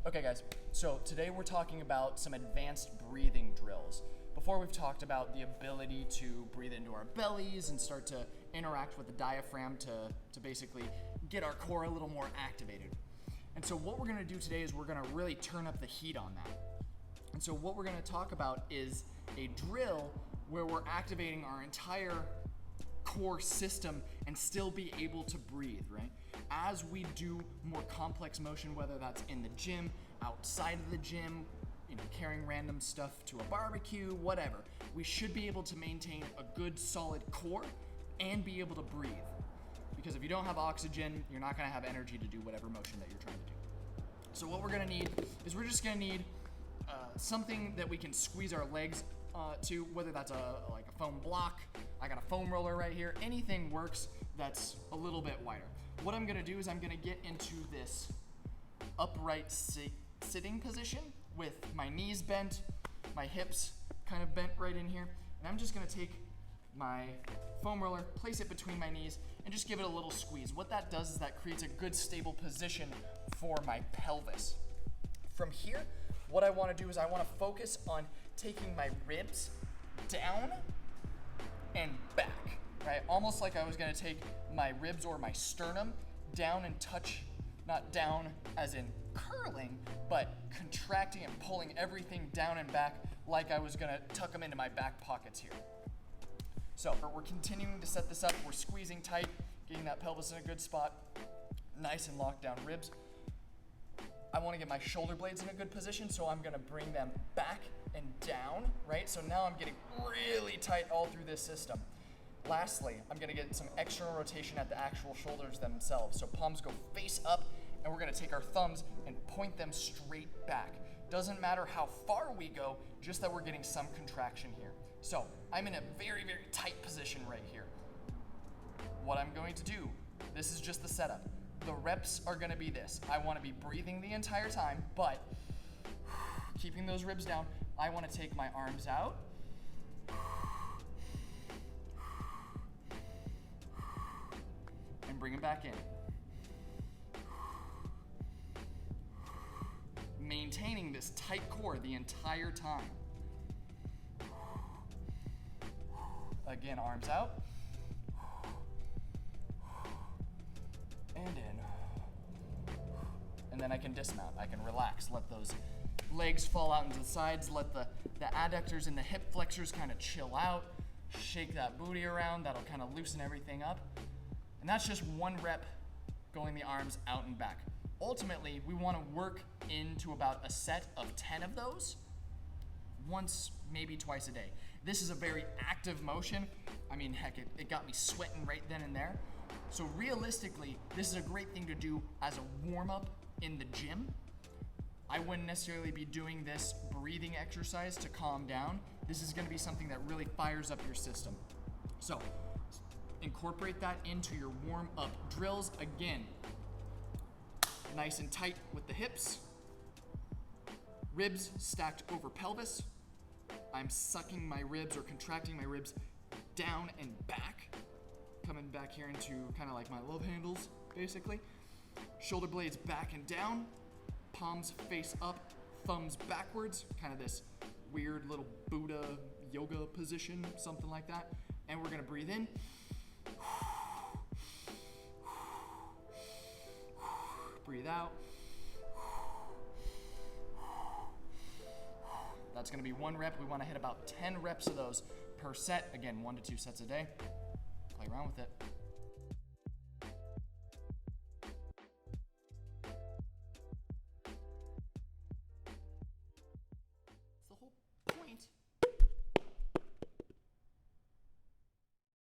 Okay guys, so today we're talking about some advanced breathing drills. Before we've talked about the ability to breathe into our bellies and start to interact with the diaphragm to basically get our core a little more activated. And so what we're gonna do today is we're gonna really turn up the heat on that. And so what we're gonna talk about is a drill where we're activating our entire core system and still be able to breathe, right? As we do more complex motion, whether that's in the gym, outside of the gym, carrying random stuff to a barbecue, whatever, we should be able to maintain a good solid core and be able to breathe. Because if you don't have oxygen, you're not gonna have energy to do whatever motion that you're trying to do. So what we're gonna need is we're just gonna need something that we can squeeze our legs to, whether that's like a foam block. I got a foam roller right here. Anything works that's a little bit wider. What I'm gonna do is I'm gonna get into this upright sitting position with my knees bent, my hips kind of bent right in here. And I'm just gonna take my foam roller, place it between my knees, and just give it a little squeeze. What that does is that creates a good stable position for my pelvis. From here, what I wanna do is I wanna focus on taking my ribs down and back, right? Almost like I was gonna take my ribs or my sternum down and touch, not down as in curling, but contracting and pulling everything down and back like I was gonna tuck them into my back pockets here. So we're continuing to set this up. We're squeezing tight, getting that pelvis in a good spot, nice and locked down ribs. I wanna get my shoulder blades in a good position, so I'm gonna bring them back and down, right? So now I'm getting really tight all through this system. Lastly, I'm gonna get some external rotation at the actual shoulders themselves. So palms go face up, and we're gonna take our thumbs and point them straight back. Doesn't matter how far we go, just that we're getting some contraction here. So I'm in a very, very tight position right here. What I'm going to do, this is just the setup. The reps are gonna be this. I wanna be breathing the entire time, but keeping those ribs down. I wanna take my arms out. And bring them back in. Maintaining this tight core the entire time. Again, arms out. And in. And then I can dismount. I can relax. Let those legs fall out into the sides. Let the adductors and the hip flexors kind of chill out. Shake that booty around. That'll kind of loosen everything up. And that's just one rep going the arms out and back. Ultimately, we want to work into about a set of 10 of those, once, maybe twice a day. This is a very active motion. I mean, heck, it got me sweating right then and there. So realistically, this is a great thing to do as a warm-up in the gym. I wouldn't necessarily be doing this breathing exercise to calm down. This is gonna be something that really fires up your system. So, incorporate that into your warm-up drills. Again, nice and tight with the hips. Ribs stacked over pelvis. I'm sucking my ribs or contracting my ribs down and back. Coming back here into kind of like my love handles, basically. Shoulder blades back and down. Palms face up, thumbs backwards. Kind of this weird little Buddha yoga position, something like that. And we're gonna breathe in. Breathe out. That's gonna be one rep. We wanna hit about 10 reps of those per set. Again, 1 to 2 sets a day. Play around with it.